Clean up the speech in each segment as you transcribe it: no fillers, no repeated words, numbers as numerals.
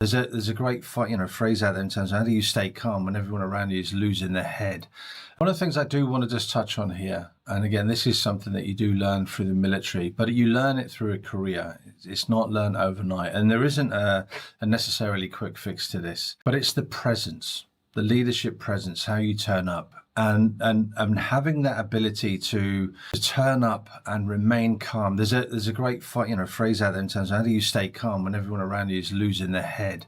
There's a great phrase out there in terms of how do you stay calm when everyone around you is losing their head. One of the things I do want to just touch on here, and again, this is something that you do learn through the military, but you learn it through a career. It's not learned overnight, and there isn't a necessarily quick fix to this, but it's the presence, the leadership presence, how you turn up. And having that ability to turn up and remain calm. There's a great phrase out there in terms of how do you stay calm when everyone around you is losing their head.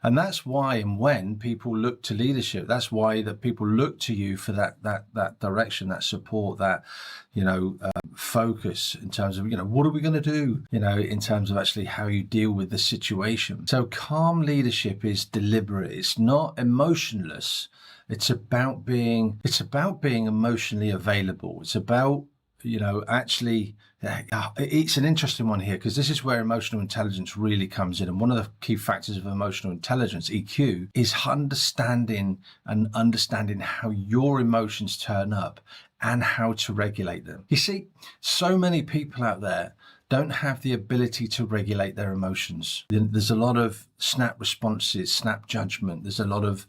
And that's why and when people look to leadership, that's why that people look to you for that direction, that support, that focus in terms of what are we going to do in terms of actually how you deal with the situation. So calm leadership is deliberate. It's not emotionless. It's about being emotionally available. It's about, actually, it's an interesting one here because this is where emotional intelligence really comes in. And one of the key factors of emotional intelligence, EQ, is understanding how your emotions turn up and how to regulate them. You see, so many people out there don't have the ability to regulate their emotions. There's a lot of snap responses, snap judgment. There's a lot of,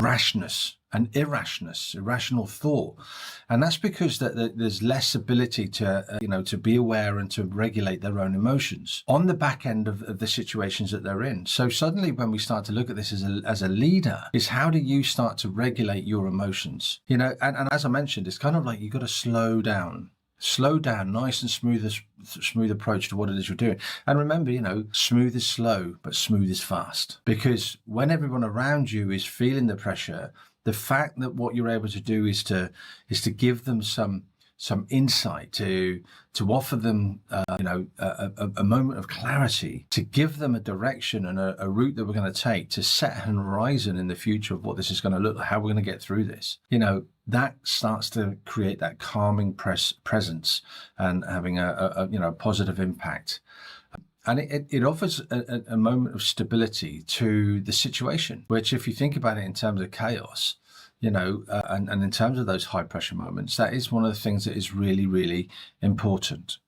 rashness and irrational thought. And that's because there's less ability to be aware and to regulate their own emotions on the back end of the situations that they're in. So suddenly when we start to look at this as a leader, is how do you start to regulate your emotions? And as I mentioned, it's kind of like you've got to slow down, nice and smooth approach to what it is you're doing. And remember, smooth is slow, but smooth is fast. Because when everyone around you is feeling the pressure, the fact that what you're able to do is to give them some insight, to offer them, a moment of clarity, to give them a direction and a route that we're going to take, to set an horizon in the future of what this is going to look like, how we're going to get through this. That starts to create that calming presence and having a positive impact. And it offers a moment of stability to the situation, which if you think about it in terms of chaos, and in terms of those high pressure moments, that is one of the things that is really, really important.